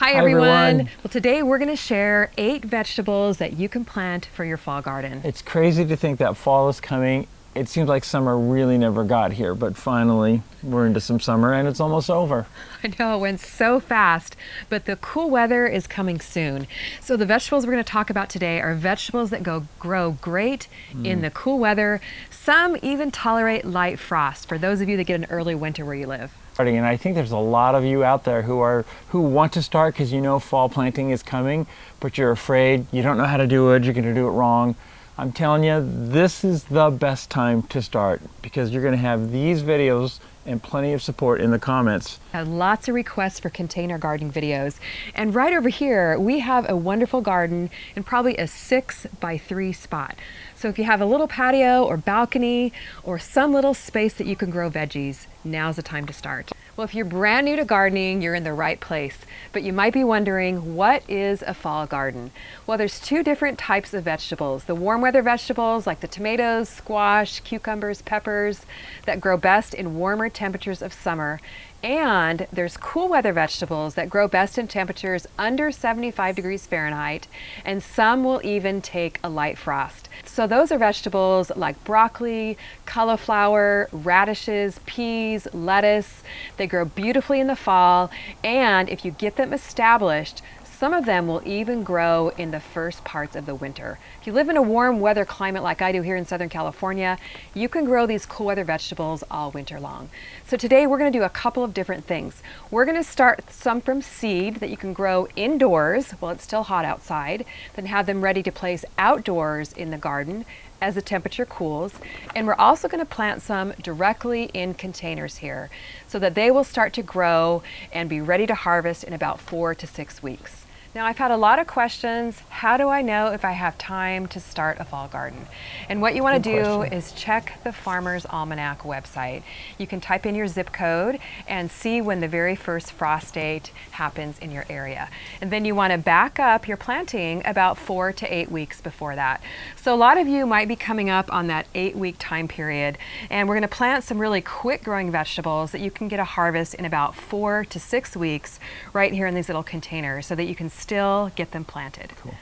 Hi everyone. Well, today we're going to share 8 vegetables that you can plant for your fall garden. It's crazy to think that fall is coming. It seems like summer really never got here, but finally we're into some summer and it's almost over. I know, it went so fast, but the cool weather is coming soon. So the vegetables we're going to talk about today are vegetables that grow great in the cool weather. Some even tolerate light frost for those of you that get an early winter where you live. And I think there's a lot of you out there who want to start because you know fall planting is coming, but you're afraid, you don't know how to do it, you're going to do it wrong. I'm telling you, this is the best time to start because you're going to have these videos and plenty of support in the comments. Had lots of requests for container gardening videos. And right over here, we have a wonderful garden in probably a 6x3 spot. So if you have a little patio or balcony or some little space that you can grow veggies, now's the time to start. Well, if you're brand new to gardening, you're in the right place. But you might be wondering, what is a fall garden? Well, there's 2 different types of vegetables. The warm weather vegetables like the tomatoes, squash, cucumbers, peppers that grow best in warmer temperatures of summer. And there's cool weather vegetables that grow best in temperatures under 75 degrees Fahrenheit, and some will even take a light frost. So those are vegetables like broccoli, cauliflower, radishes, peas, lettuce. They grow beautifully in the fall, and if you get them established, some of them will even grow in the first parts of the winter. If you live in a warm weather climate like I do here in Southern California, you can grow these cool weather vegetables all winter long. So today we're going to do a couple of different things. We're going to start some from seed that you can grow indoors while it's still hot outside, then have them ready to place outdoors in the garden as the temperature cools. And we're also going to plant some directly in containers here so that they will start to grow and be ready to harvest in about 4 to 6 weeks. Now, I've had a lot of questions. How do I know if I have time to start a fall garden? And what you want to do is check the Farmer's Almanac website. You can type in your zip code and see when the very first frost date happens in your area. And then you want to back up your planting about 4 to 8 weeks before that. So a lot of you might be coming up on that 8-week time period, and we're going to plant some really quick growing vegetables that you can get a harvest in about 4 to 6 weeks right here in these little containers so that you can still get them planted. Cool.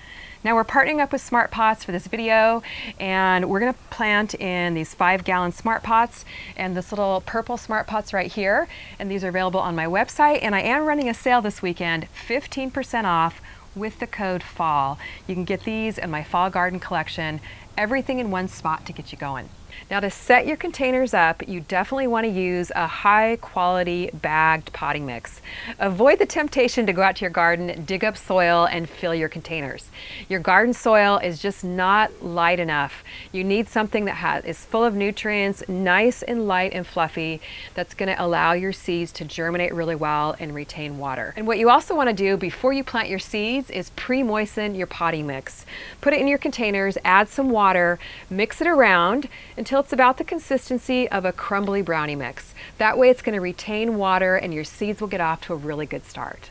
Now we're partnering up with Smart Pots for this video, and we're going to plant in these 5-gallon Smart Pots and this little purple Smart Pots right here, and these are available on my website, and I am running a sale this weekend, 15% off with the code FALL. You can get these in my fall garden collection, everything in one spot to get you going. Now to set your containers up, you definitely want to use a high quality bagged potting mix. Avoid the temptation to go out to your garden, dig up soil, and fill your containers. Your garden soil is just not light enough. You need something that is full of nutrients, nice and light and fluffy, that's going to allow your seeds to germinate really well and retain water. And what you also want to do before you plant your seeds is pre-moisten your potting mix. Put it in your containers, add some water, mix it around until it's about the consistency of a crumbly brownie mix. That way it's going to retain water and your seeds will get off to a really good start.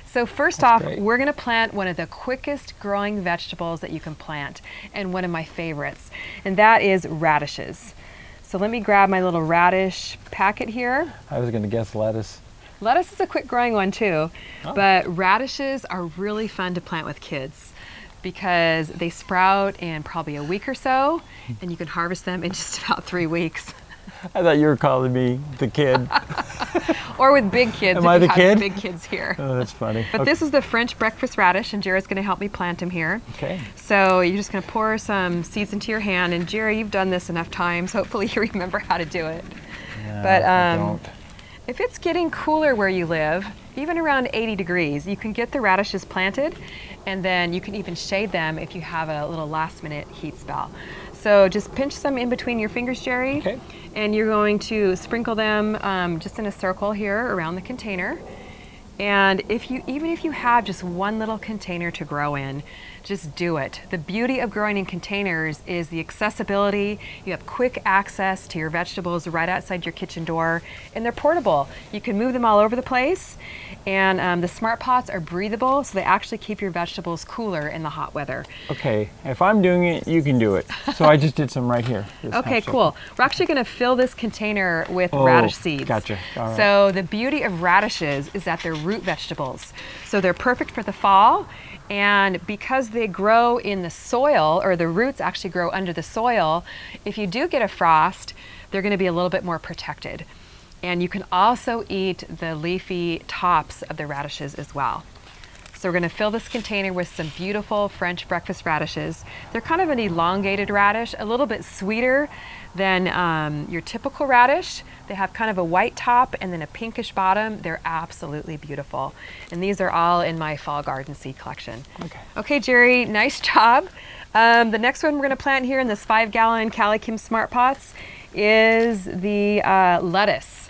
So first off, we're going to plant one of the quickest growing vegetables that you can plant, and one of my favorites, and that is radishes. So let me grab my little radish packet here. I was going to guess lettuce. Lettuce is a quick growing one too, but radishes are really fun to plant with kids because they sprout in probably a week or so, and you can harvest them in just about 3 weeks. I thought you were calling me the kid. Or with big kids. Am I the kid? Big kids here. Oh, that's funny. But this is the French breakfast radish, and Jared's going to help me plant him here. Okay. So you're just going to pour some seeds into your hand, and Jared, you've done this enough times. Hopefully you remember how to do it. No, but I don't. If it's getting cooler where you live, even around 80 degrees, you can get the radishes planted, and then you can even shade them if you have a little last-minute heat spell. So just pinch some in between your fingers, Jerry, and you're going to sprinkle them just in a circle here around the container. And even if you have just one little container to grow in, just do it. The beauty of growing in containers is the accessibility. You have quick access to your vegetables right outside your kitchen door, and they're portable. You can move them all over the place, and the Smart Pots are breathable, so they actually keep your vegetables cooler in the hot weather. Okay, if I'm doing it, you can do it. So I just did some right here. Okay, cool. We're actually going to fill this container with radish seeds. Gotcha. All right. So the beauty of radishes is that they're root vegetables. So they're perfect for the fall, and because they grow in the soil, or the roots actually grow under the soil, if you do get a frost, they're going to be a little bit more protected. And you can also eat the leafy tops of the radishes as well. So we're going to fill this container with some beautiful French breakfast radishes. They're kind of an elongated radish, a little bit sweeter than your typical radish. They have kind of a white top and then a pinkish bottom. They're absolutely beautiful. And these are all in my fall garden seed collection. Okay, Jerry, nice job. The next one we're going to plant here in this 5-gallon Calikim Smart Pots is the lettuce.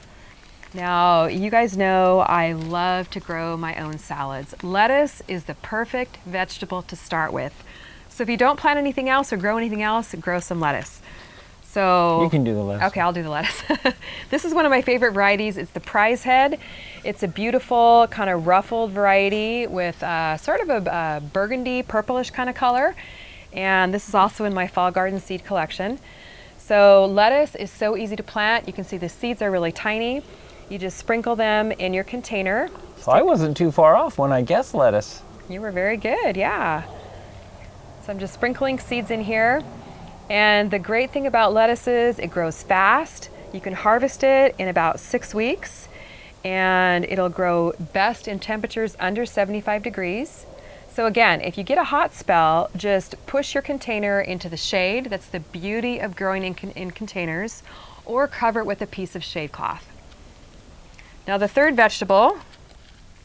Now, you guys know I love to grow my own salads. Lettuce is the perfect vegetable to start with. So if you don't plant anything else or grow anything else, grow some lettuce. So you can do the lettuce. Okay, I'll do the lettuce. This is one of my favorite varieties. It's the prize head. It's a beautiful kind of ruffled variety with sort of a burgundy purplish kind of color. And this is also in my fall garden seed collection. So lettuce is so easy to plant. You can see the seeds are really tiny. You just sprinkle them in your container. So I wasn't too far off when I guessed lettuce. You were very good, yeah. So I'm just sprinkling seeds in here. And the great thing about lettuce is it grows fast. You can harvest it in about 6 weeks. And it'll grow best in temperatures under 75 degrees. So again, if you get a hot spell, just push your container into the shade. That's the beauty of growing in containers. Or cover it with a piece of shade cloth. Now the third vegetable,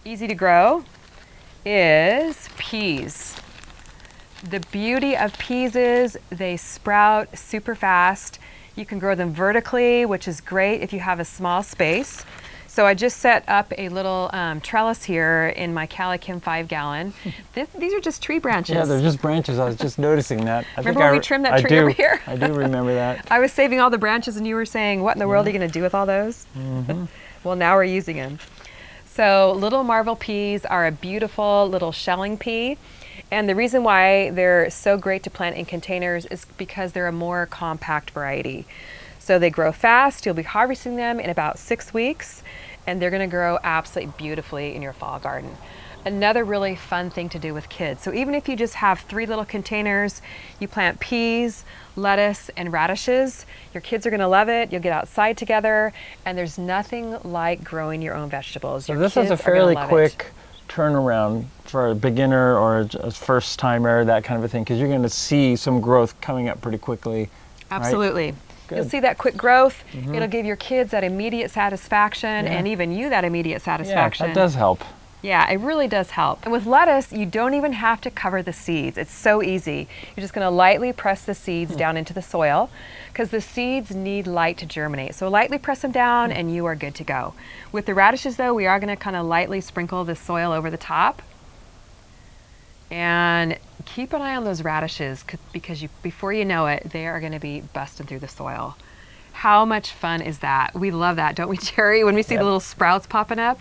easy to grow, is peas. The beauty of peas is they sprout super fast. You can grow them vertically, which is great if you have a small space. So I just set up a little trellis here in my Calikim 5-gallon. These are just tree branches. Yeah, they're just branches. I was just noticing that. Remember when we trimmed that tree over here? I do remember that. I was saving all the branches and you were saying, what in the world are you going to do with all those? Mm-hmm. Well, now we're using them. So little marvel peas are a beautiful little shelling pea. And the reason why they're so great to plant in containers is because they're a more compact variety. So they grow fast. You'll be harvesting them in about 6 weeks, and they're going to grow absolutely beautifully in your fall garden. Another really fun thing to do with kids. So even if you just have 3 little containers, you plant peas, lettuce, and radishes, your kids are going to love it. You'll get outside together, and there's nothing like growing your own vegetables. So this is a fairly quick turnaround for a beginner or a first timer, that kind of a thing, because you're going to see some growth coming up pretty quickly. Absolutely. Right? You'll see that quick growth. It'll give your kids that immediate satisfaction, and even you that immediate satisfaction. Yeah, that does help. Yeah, it really does help. And with lettuce, you don't even have to cover the seeds. It's so easy. You're just going to lightly press the seeds down into the soil because the seeds need light to germinate. So lightly press them down and you are good to go. With the radishes though, we are going to kind of lightly sprinkle the soil over the top. And keep an eye on those radishes because before you know it, they are going to be busting through the soil. How much fun is that? We love that, don't we, Jerry? When we see the little sprouts popping up.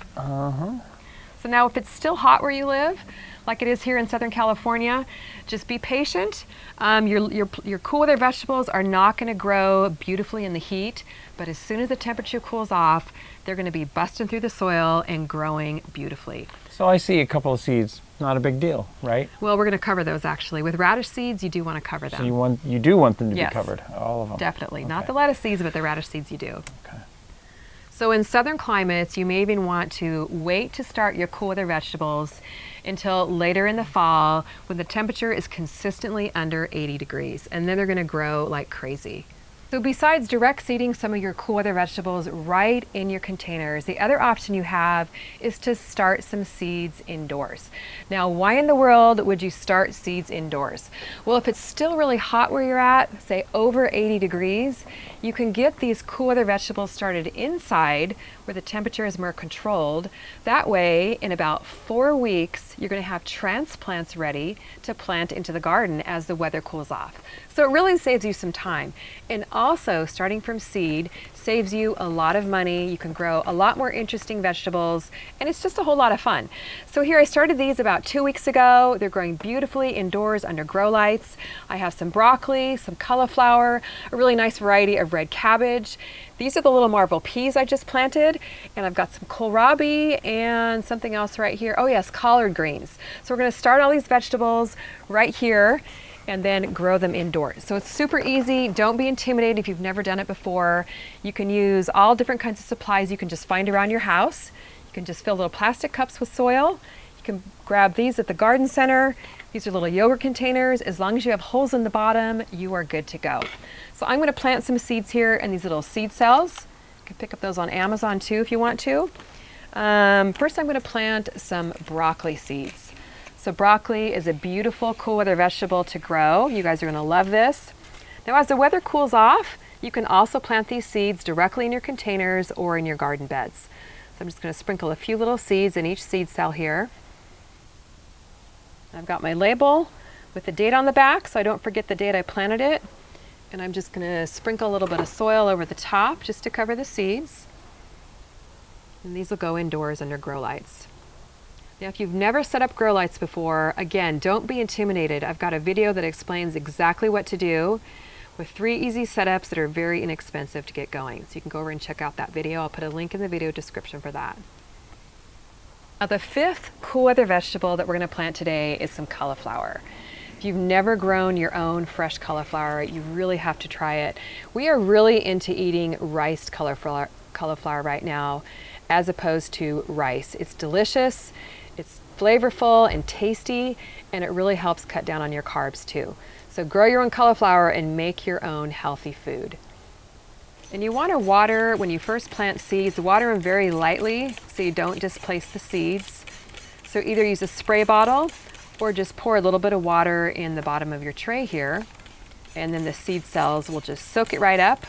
So now if it's still hot where you live, like it is here in Southern California, just be patient. Your cool weather vegetables are not going to grow beautifully in the heat, but as soon as the temperature cools off, they're going to be busting through the soil and growing beautifully. So I see a couple of seeds, not a big deal, right? Well, we're going to cover those actually. With radish seeds, you do want to cover them. So you do want them to be covered, all of them? Definitely. Okay. Not the lettuce seeds, but the radish seeds you do. Okay. So in southern climates, you may even want to wait to start your cool weather vegetables until later in the fall when the temperature is consistently under 80 degrees, and then they're going to grow like crazy. So besides direct seeding some of your cool weather vegetables right in your containers, the other option you have is to start some seeds indoors. Now, why in the world would you start seeds indoors? Well, if it's still really hot where you're at, say over 80 degrees, you can get these cool weather vegetables started inside where the temperature is more controlled. That way, in about 4 weeks, you're going to have transplants ready to plant into the garden as the weather cools off. So it really saves you some time. And also, starting from seed saves you a lot of money. You can grow a lot more interesting vegetables, and it's just a whole lot of fun. So here I started these about 2 weeks ago. They're growing beautifully indoors under grow lights. I have some broccoli, some cauliflower, a really nice variety of red cabbage. These are the little marble peas I just planted. salad, and I've got some kohlrabi and something else right here. Oh yes, collard greens. So we're gonna start all these vegetables right here and then grow them indoors. So it's super easy. Don't be intimidated if you've never done it before. You can use all different kinds of supplies you can just find around your house. You can just fill little plastic cups with soil. You can grab these at the garden center. These are little yogurt containers. As long as you have holes in the bottom, you are good to go. So I'm gonna plant some seeds here in these little seed cells. You can pick up those on Amazon too if you want to. First I'm gonna plant some broccoli seeds. So broccoli is a beautiful cool weather vegetable to grow. You guys are gonna love this. Now as the weather cools off, you can also plant these seeds directly in your containers or in your garden beds. So I'm just gonna sprinkle a few little seeds in each seed cell here. I've got my label with the date on the back so I don't forget the date I planted it. And I'm just gonna sprinkle a little bit of soil over the top just to cover the seeds. And these will go indoors under grow lights. Now, if you've never set up grow lights before, again, don't be intimidated. I've got a video that explains exactly what to do with 3 easy setups that are very inexpensive to get going. So you can go over and check out that video. I'll put a link in the video description for that. Now, the 5th cool weather vegetable that we're gonna plant today is some cauliflower. If you've never grown your own fresh cauliflower, you really have to try it. We are really into eating riced cauliflower right now, as opposed to rice. It's delicious. It's flavorful and tasty, and it really helps cut down on your carbs too. So grow your own cauliflower and make your own healthy food. And you want to water, when you first plant seeds, water them very lightly so you don't displace the seeds. So either use a spray bottle or just pour a little bit of water in the bottom of your tray here, and then the seed cells will just soak it right up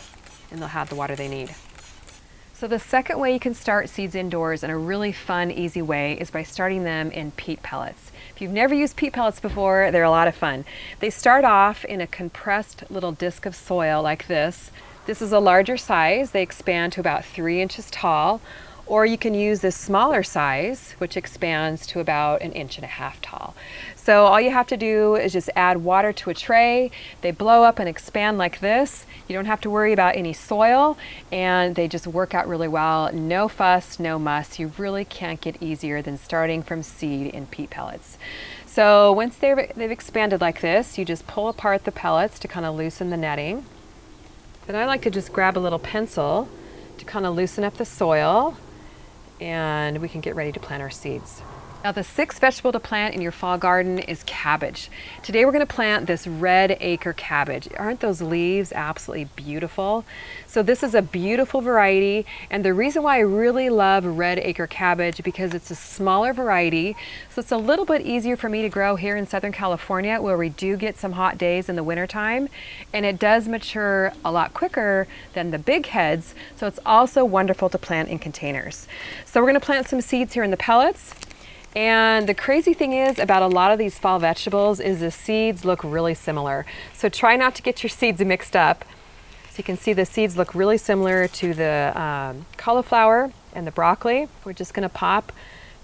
and they'll have the water they need. So the second way you can start seeds indoors in a really fun, easy way is by starting them in peat pellets. If you've never used peat pellets before, they're a lot of fun. They start off in a compressed little disc of soil like this. This is a larger size. They expand to about 3 inches tall, or you can use this smaller size, which expands to about 1.5 inches tall. So all you have to do is just add water to a tray. They blow up and expand like this. You don't have to worry about any soil, and they just work out really well. No fuss, no muss. You really can't get easier than starting from seed in peat pellets. So once they've expanded like this, you just pull apart the pellets to kind of loosen the netting. Then I like to just grab a little pencil to kind of loosen up the soil, and we can get ready to plant our seeds. Now the 6th vegetable to plant in your fall garden is cabbage. Today we're going to plant this red acre cabbage. Aren't those leaves absolutely beautiful? So this is a beautiful variety, and the reason why I really love red acre cabbage because it's a smaller variety, so it's a little bit easier for me to grow here in Southern California where we do get some hot days in the wintertime, and it does mature a lot quicker than the big heads, so it's also wonderful to plant in containers. So we're going to plant some seeds here in the pellets. And the crazy thing is about a lot of these fall vegetables is the seeds look really similar. So try not to get your seeds mixed up. So you can see the seeds look really similar to the cauliflower and the broccoli. We're just gonna pop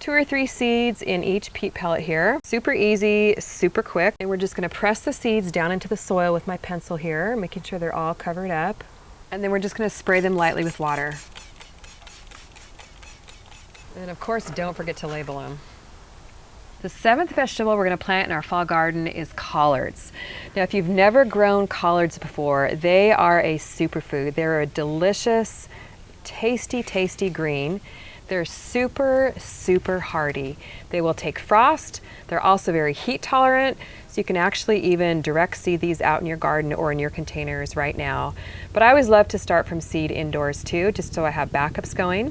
2 or 3 seeds in each peat pellet here. Super easy, super quick. And we're just gonna press the seeds down into the soil with my pencil here, making sure they're all covered up. And then we're just gonna spray them lightly with water. And of course, don't forget to label them. The 7th vegetable we're going to plant in our fall garden is collards. Now, if you've never grown collards before, they are a superfood. They're a delicious, tasty, tasty green. They're super, super hardy. They will take frost. They're also very heat tolerant, so you can actually even direct seed these out in your garden or in your containers right now. But I always love to start from seed indoors too, just so I have backups going.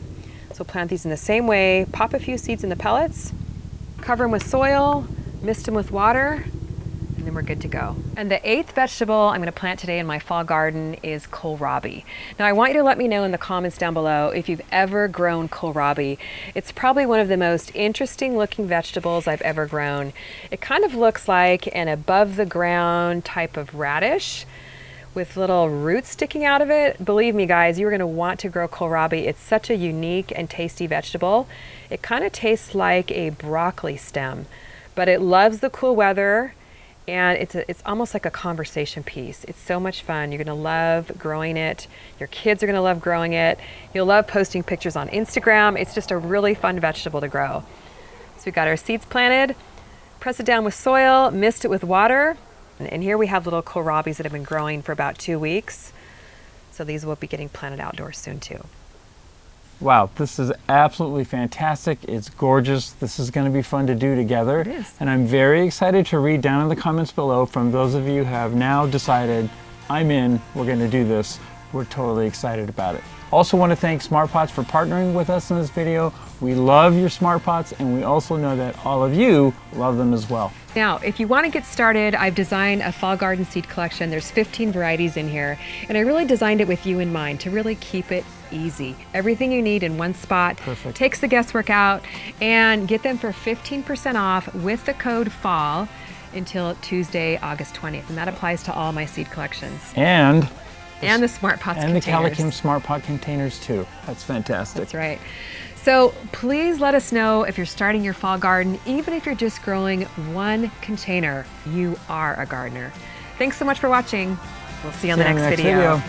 So plant these in the same way, pop a few seeds in the pellets, cover them with soil, mist them with water, and then we're good to go. And the 8th vegetable I'm going to plant today in my fall garden is kohlrabi. Now I want you to let me know in the comments down below if you've ever grown kohlrabi. It's probably one of the most interesting looking vegetables I've ever grown. It kind of looks like an above the ground type of radish with little roots sticking out of it. Believe me guys, you're gonna want to grow kohlrabi. It's such a unique and tasty vegetable. It kind of tastes like a broccoli stem, but it loves the cool weather And it's almost like a conversation piece. It's so much fun. You're gonna love growing it. Your kids are gonna love growing it. You'll love posting pictures on Instagram. It's just a really fun vegetable to grow. So we've got our seeds planted, press it down with soil, mist it with water. And here we have little kohlrabis that have been growing for about 2 weeks. So these will be getting planted outdoors soon too. Wow, this is absolutely fantastic. It's gorgeous. This is going to be fun to do together. It is. And I'm very excited to read down in the comments below from those of you who have now decided, I'm in, we're going to do this. We're totally excited about it. Also want to thank Smart Pots for partnering with us in this video. We love your Smart Pots, and we also know that all of you love them as well. Now, if you want to get started, I've designed a fall garden seed collection. There's 15 varieties in here, and I really designed it with you in mind to really keep it easy. Everything you need in one spot. Perfect. Takes the guesswork out, and get them for 15% off with the code FALL until Tuesday, August 20th, and that applies to all my seed collections. And the Smart Pots and containers. the Calikim Smart Pot containers too. That's fantastic. That's right. So please let us know if you're starting your fall garden. Even if you're just growing one container, you are a gardener. Thanks so much for watching. We'll see you on the next video.